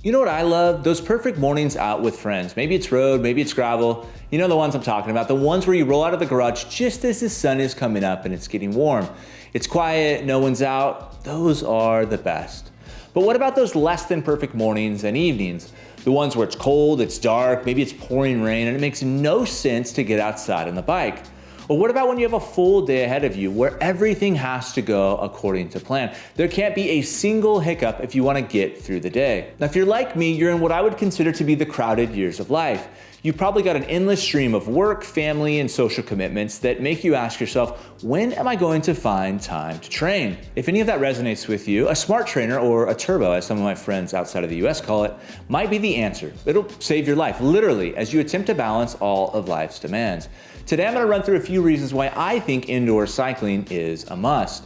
You know what I love? Those perfect mornings out with friends. Maybe it's road, maybe it's gravel. You know the ones I'm talking about, the ones where you roll out of the garage just as the sun is coming up and it's getting warm. It's quiet, no one's out. Those are the best. But what about those less than perfect mornings and evenings? The ones where it's cold, it's dark, maybe it's pouring rain, and it makes no sense to get outside on the bike. Or what about when you have a full day ahead of you where everything has to go according to plan? There can't be a single hiccup if you want to get through the day. Now, if you're like me, you're in what I would consider to be the crowded years of life. You've probably got an endless stream of work, family, and social commitments that make you ask yourself, when am I going to find time to train? If any of that resonates with you, a smart trainer, or a turbo, as some of my friends outside of the US call it, might be the answer. It'll save your life, literally, as you attempt to balance all of life's demands. Today, I'm gonna run through a few reasons why I think indoor cycling is a must.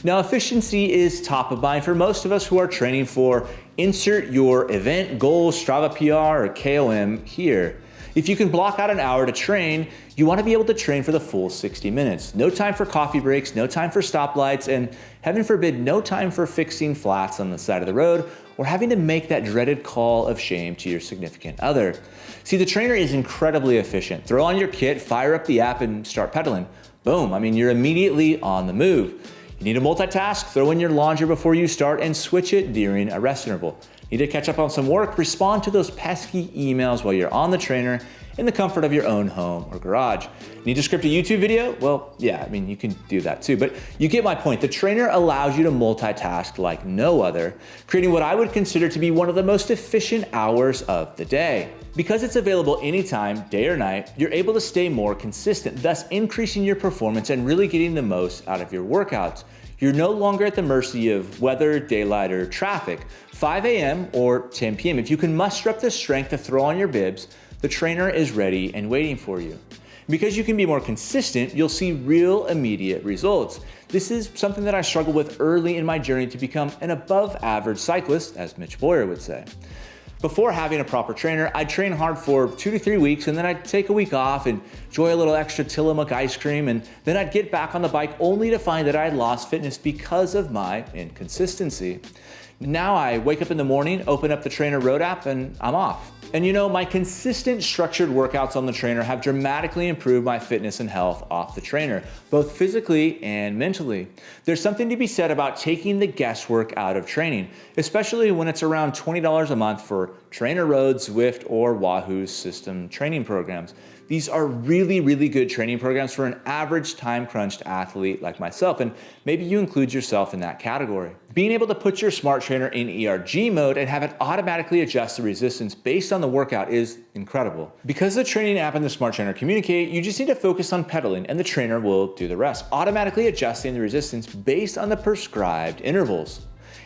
Now, efficiency is top of mind for most of us who are training for insert your event, goal, Strava PR, or KOM here. If you can block out an hour to train, you want to be able to train for the full 60 minutes. No time for coffee breaks, no time for stoplights, and heaven forbid, no time for fixing flats on the side of the road or having to make that dreaded call of shame to your significant other. See, the trainer is incredibly efficient. Throw on your kit, fire up the app, and start pedaling. Boom, you're immediately on the move. You need to multitask, throw in your laundry before you start and switch it during a rest interval. Need to catch up on some work, respond to those pesky emails while you're on the trainer in the comfort of your own home or garage. Need to script a YouTube video? Well, yeah, you can do that too, but you get my point. The trainer allows you to multitask like no other, creating what I would consider to be one of the most efficient hours of the day. Because it's available anytime, day or night, you're able to stay more consistent, thus increasing your performance and really getting the most out of your workouts. You're no longer at the mercy of weather, daylight, or traffic. 5 a.m. or 10 p.m. If you can muster up the strength to throw on your bibs, the trainer is ready and waiting for you. Because you can be more consistent, you'll see real immediate results. This is something that I struggled with early in my journey to become an above average cyclist, as Mitch Boyer would say. Before having a proper trainer, I'd train hard for 2 to 3 weeks, and then I'd take a week off and enjoy a little extra Tillamook ice cream, and then I'd get back on the bike only to find that I'd lost fitness because of my inconsistency. Now I wake up in the morning, open up the trainer road app, and I'm off. And my consistent structured workouts on the trainer have dramatically improved my fitness and health off the trainer, both physically and mentally. There's something to be said about taking the guesswork out of training, especially when it's around $20 a month for Trainer Road, Zwift, or Wahoo system training programs. These are really, really good training programs for an average time-crunched athlete like myself, and maybe you include yourself in that category. Being able to put your smart trainer in ERG mode and have it automatically adjust the resistance based on the workout is incredible. Because the training app and the smart trainer communicate, you just need to focus on pedaling and the trainer will do the rest, automatically adjusting the resistance based on the prescribed intervals.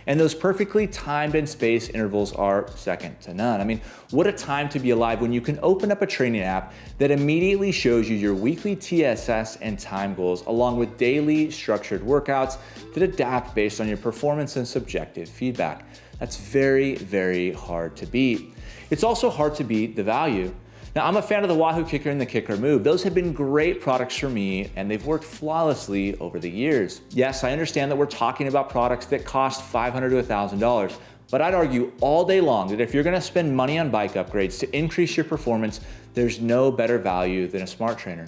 And those perfectly timed and spaced intervals are second to none. What a time to be alive when you can open up a training app that immediately shows you your weekly TSS and time goals, along with daily structured workouts that adapt based on your performance and subjective feedback. That's very, very hard to beat. It's also hard to beat the value. Now, I'm a fan of the Wahoo Kickr and the Kickr Move. Those have been great products for me, and they've worked flawlessly over the years. Yes, I understand that we're talking about products that cost $500 to $1,000, but I'd argue all day long that if you're gonna spend money on bike upgrades to increase your performance, there's no better value than a smart trainer.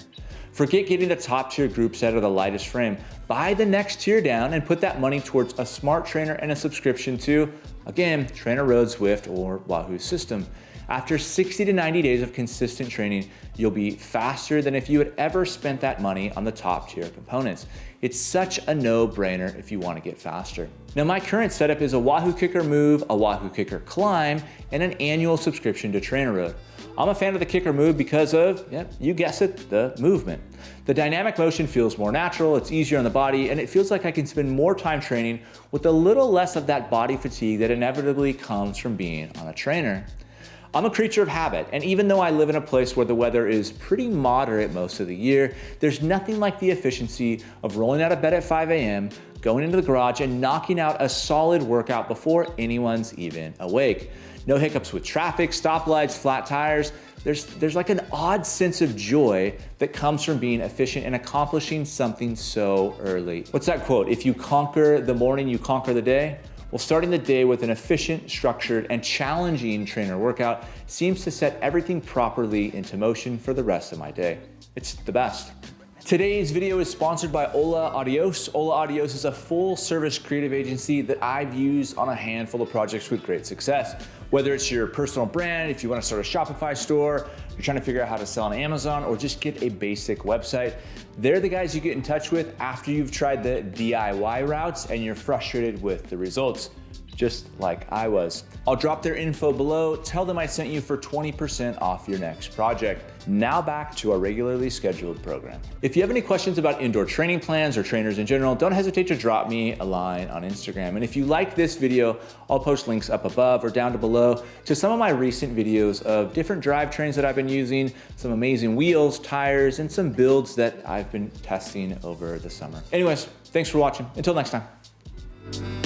Forget getting the top tier group set or the lightest frame. Buy the next tier down and put that money towards a smart trainer and a subscription to, again, Trainer Road, Zwift, or Wahoo system. After 60 to 90 days of consistent training, you'll be faster than if you had ever spent that money on the top tier components. It's such a no-brainer if you want to get faster. Now, my current setup is a Wahoo Kickr Move, a Wahoo Kickr Climb, and an annual subscription to Trainer Road. I'm a fan of the Kickr Move because of, you guessed it, the movement. The dynamic motion feels more natural, it's easier on the body, and it feels like I can spend more time training with a little less of that body fatigue that inevitably comes from being on a trainer. I'm a creature of habit, and even though I live in a place where the weather is pretty moderate most of the year, there's nothing like the efficiency of rolling out of bed at 5 a.m., going into the garage, and knocking out a solid workout before anyone's even awake. No hiccups with traffic, stoplights, flat tires. There's like an odd sense of joy that comes from being efficient and accomplishing something so early. What's that quote? If you conquer the morning, you conquer the day. Well, starting the day with an efficient, structured, and challenging trainer workout seems to set everything properly into motion for the rest of my day. It's the best. Today's video is sponsored by Hola Adios. Hola Adios is a full-service creative agency that I've used on a handful of projects with great success. Whether it's your personal brand, if you want to start a Shopify store, you're trying to figure out how to sell on Amazon, or just get a basic website, they're the guys you get in touch with after you've tried the DIY routes and you're frustrated with the results, just like I was. I'll drop their info below. Tell them I sent you for 20% off your next project. Now back to our regularly scheduled program. If you have any questions about indoor training plans or trainers in general, don't hesitate to drop me a line on Instagram. And if you like this video, I'll post links up above or down to below to some of my recent videos of different drivetrains that I've been using, some amazing wheels, tires, and some builds that I've been testing over the summer. Anyways, thanks for watching. Until next time.